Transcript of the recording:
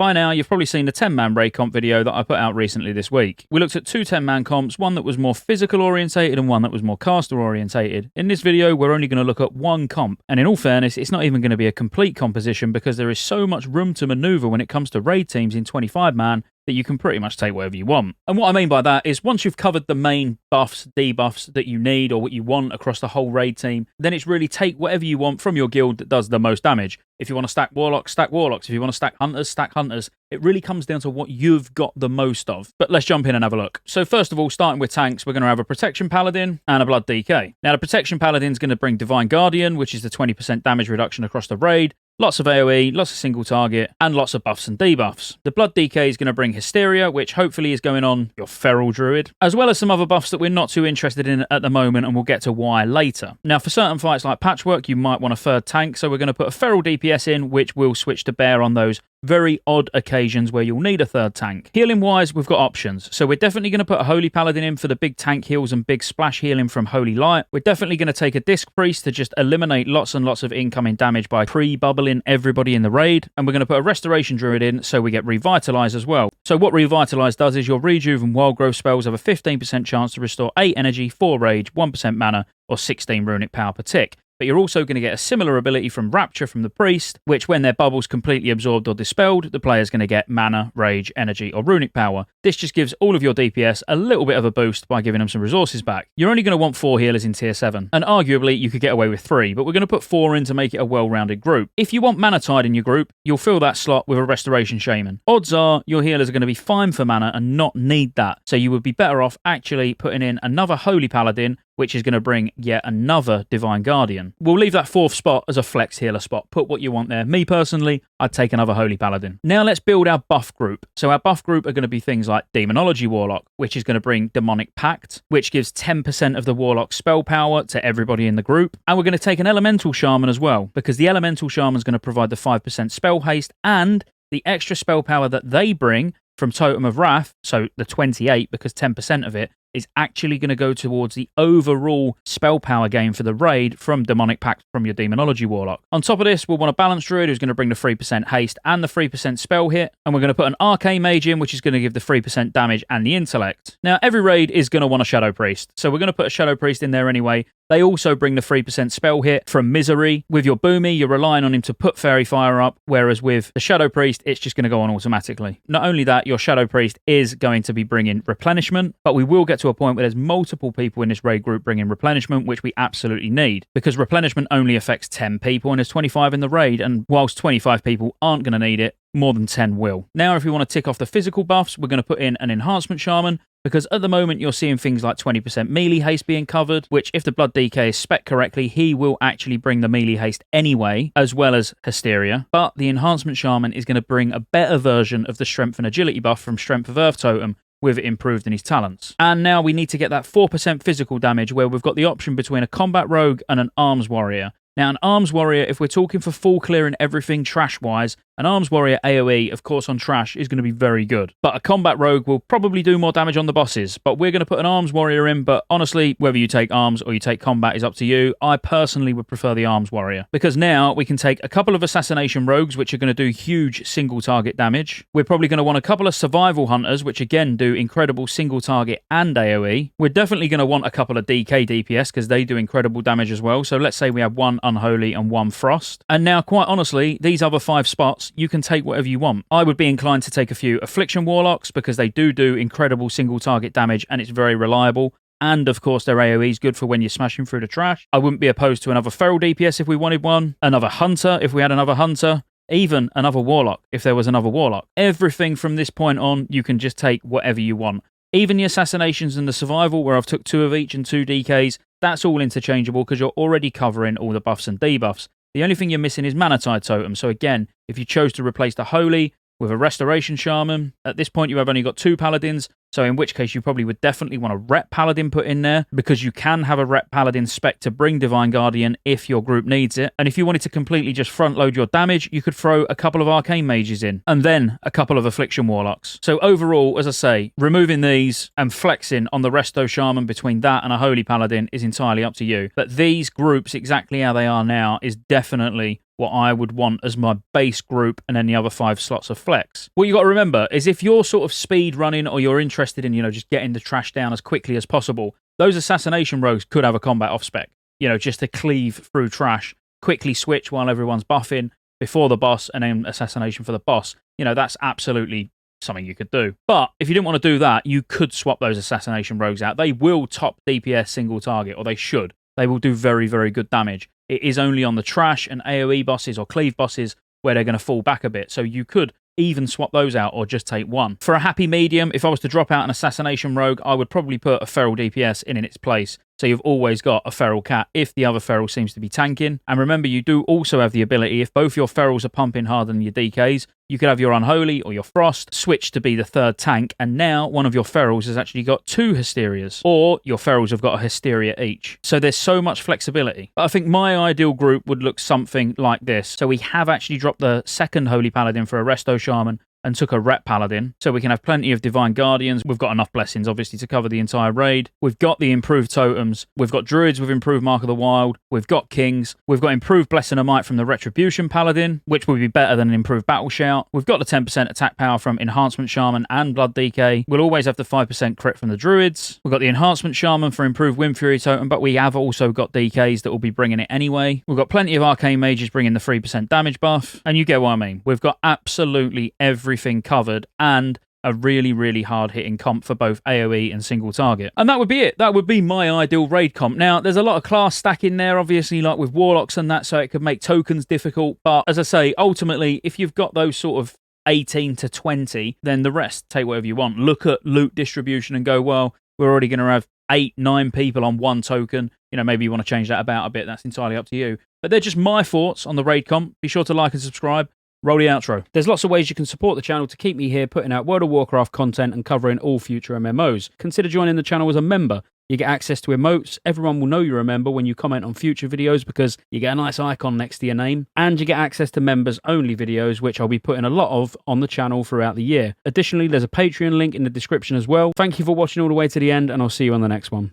By now, you've probably seen the 10-man raid comp video that I put out recently this week. We looked at two 10-man comps, one that was more physical orientated and one that was more caster orientated. In this video, we're only going to look at one comp, and in all fairness, it's not even going to be a complete composition because there is so much room to maneuver when it comes to raid teams in 25-man that you can pretty much take whatever you want. And what I mean by that is once you've covered the main buffs, debuffs that you need or what you want across the whole raid team, then it's really take whatever you want from your guild that does the most damage. If you want to stack warlocks, stack warlocks. If you want to stack hunters, stack hunters. It really comes down to what you've got the most of. But let's jump in and have a look. So first of all, starting with tanks, we're going to have a Protection Paladin and a Blood DK. Now the Protection Paladin is going to bring Divine Guardian, which is the 20% damage reduction across the raid. Lots of AoE, lots of single target, and lots of buffs and debuffs. The Blood DK is going to bring Hysteria, which hopefully is going on your Feral Druid, as well as some other buffs that we're not too interested in at the moment, and we'll get to why later. Now, for certain fights like Patchwork, you might want a third tank, so we're going to put a Feral DPS in, which will switch to bear on those very odd occasions where you'll need a third tank. Healing-wise, we've got options. So we're definitely going to put a Holy Paladin in for the big tank heals and big splash healing from Holy Light. We're definitely going to take a Disc Priest to just eliminate lots and lots of incoming damage by pre-bubbling everybody in the raid. And we're going to put a Restoration Druid in so we get Revitalize as well. So what Revitalize does is your Rejuve and Wild Growth spells have a 15% chance to restore 8 energy, 4 rage, 1% mana, or 16 runic power per tick. But you're also going to get a similar ability from Rapture from the Priest, which when their bubble's completely absorbed or dispelled, the player's going to get mana, rage, energy, or runic power. This just gives all of your DPS a little bit of a boost by giving them some resources back. You're only going to want 4 healers in tier 7, and arguably you could get away with 3, but we're going to put 4 in to make it a well-rounded group. If you want Mana Tide in your group, you'll fill that slot with a Restoration Shaman. Odds are your healers are going to be fine for mana and not need that, so you would be better off actually putting in another Holy Paladin, which is going to bring yet another Divine Guardian. We'll leave that 4th spot as a flex healer spot. Put what you want there. Me personally, I'd take another Holy Paladin. Now let's build our buff group. So our buff group are going to be things like Demonology Warlock, which is going to bring Demonic Pact, which gives 10% of the Warlock spell power to everybody in the group. And we're going to take an Elemental Shaman as well, because the Elemental Shaman is going to provide the 5% spell haste and the extra spell power that they bring from Totem of Wrath, so the 28, because 10% of it is actually going to go towards the overall spell power gain for the raid from Demonic Pact from your Demonology Warlock. On top of this, we'll want a Balanced Druid who's going to bring the 3% haste and the 3% spell hit, and we're going to put an Arcane Mage in, which is going to give the 3% damage and the intellect. Now, every raid is going to want a Shadow Priest, so we're going to put a Shadow Priest in there anyway. They also bring the 3% spell hit from Misery. With your Boomy, you're relying on him to put Fairy Fire up, whereas with the Shadow Priest, it's just going to go on automatically. Not only that, your Shadow Priest is going to be bringing replenishment, but we will get to a point where there's multiple people in this raid group bringing replenishment, which we absolutely need, because replenishment only affects 10 people and there's 25 in the raid, and whilst 25 people aren't going to need it, more than 10 will. Now, if we want to tick off the physical buffs, we're going to put in an Enhancement Shaman, because at the moment you're seeing things like 20% melee haste being covered, which if the Blood DK is spec correctly, he will actually bring the melee haste anyway, as well as Hysteria. But the Enhancement Shaman is going to bring a better version of the Strength and Agility buff from Strength of Earth Totem, with it improved in his talents. And now we need to get that 4% physical damage, where we've got the option between a Combat Rogue and an Arms Warrior. Now, an Arms Warrior, if we're talking for full clear and everything trash-wise, an Arms Warrior AoE, of course, on trash is going to be very good. But a Combat Rogue will probably do more damage on the bosses. But we're going to put an Arms Warrior in, but honestly, whether you take Arms or you take Combat is up to you. I personally would prefer the Arms Warrior, because now we can take a couple of Assassination Rogues, which are going to do huge single-target damage. We're probably going to want a couple of Survival Hunters, which again do incredible single-target and AoE. We're definitely going to want a couple of DK DPS, because they do incredible damage as well. So let's say we have one Unholy and one Frost. And now, quite honestly, these other 5 spots, you can take whatever you want. I would be inclined to take a few Affliction Warlocks, because they do incredible single target damage and it's very reliable. And of course, their AoE is good for when you're smashing through the trash. I wouldn't be opposed to another Feral DPS if we wanted one, another Hunter if we had another Hunter, even another Warlock if there was another Warlock. Everything from this point on, you can just take whatever you want. Even the Assassinations and the Survival, where I've took 2 of each and 2 DKs, that's all interchangeable because you're already covering all the buffs and debuffs. The only thing you're missing is Mana Tide Totem. So again, if you chose to replace the Holy with a Restoration Shaman, at this point you have only got 2 Paladins, So in which case you probably would definitely want a Rep Paladin put in there, because you can have a Rep Paladin spec to bring Divine Guardian if your group needs it. And if you wanted to completely just front load your damage, you could throw a couple of Arcane Mages in, and then a couple of Affliction Warlocks. So overall, as I say, removing these and flexing on the Resto Shaman between that and a Holy Paladin is entirely up to you. But these groups, exactly how they are now, is definitely what I would want as my base group, and then the other 5 slots of flex. What you got to remember is if you're sort of speed running, or you're interested in, just getting the trash down as quickly as possible, those Assassination Rogues could have a combat off spec, just to cleave through trash, quickly switch while everyone's buffing before the boss, and then Assassination for the boss. That's absolutely something you could do. But if you didn't want to do that, you could swap those Assassination Rogues out. They will top DPS single target, or they should. They will do very, very good damage. It is only on the trash and AoE bosses or cleave bosses where they're going to fall back a bit. So you could even swap those out or just take one. For a happy medium, if I was to drop out an Assassination Rogue, I would probably put a Feral DPS in its place. So you've always got a Feral Cat if the other Feral seems to be tanking. And remember, you do also have the ability, if both your Ferals are pumping harder than your DKs, you could have your Unholy or your Frost switch to be the third tank, and now one of your Ferals has actually got 2 Hysterias, or your Ferals have got a Hysteria each. So there's so much flexibility. But I think my ideal group would look something like this. So we have actually dropped the second Holy Paladin for a Resto Shaman and took a Rep Paladin, so we can have plenty of Divine Guardians. We've got enough blessings, obviously, to cover the entire raid. We've got the improved totems. We've got Druids with improved Mark of the Wild. We've got Kings. We've got improved Blessing of Might from the Retribution Paladin, which would be better than an improved Battle Shout. We've got the 10% attack power from Enhancement Shaman and Blood DK. We'll always have the 5% crit from the Druids. We've got the Enhancement Shaman for improved Wind Fury totem, but we have also got DKs that will be bringing it anyway. We've got plenty of Arcane Mages bringing the 3% damage buff, and you get what I mean. We've got absolutely everything covered, and a really, really hard-hitting comp for both AoE and single target. And that would be it. That would be my ideal raid comp. Now, there's a lot of class stack in there, obviously, like with Warlocks and that, so it could make tokens difficult. But as I say, ultimately, if you've got those sort of 18 to 20, then the rest, take whatever you want. Look at loot distribution and go, well, we're already going to have 8, 9 people on one token. Maybe you want to change that about a bit. That's entirely up to you. But they're just my thoughts on the raid comp. Be sure to like and subscribe. Roll the outro. There's lots of ways you can support the channel to keep me here putting out World of Warcraft content and covering all future MMOs. Consider joining the channel as a member. You get access to emotes. Everyone will know you're a member when you comment on future videos because you get a nice icon next to your name. And you get access to members-only videos, which I'll be putting a lot of on the channel throughout the year. Additionally, there's a Patreon link in the description as well. Thank you for watching all the way to the end, and I'll see you on the next one.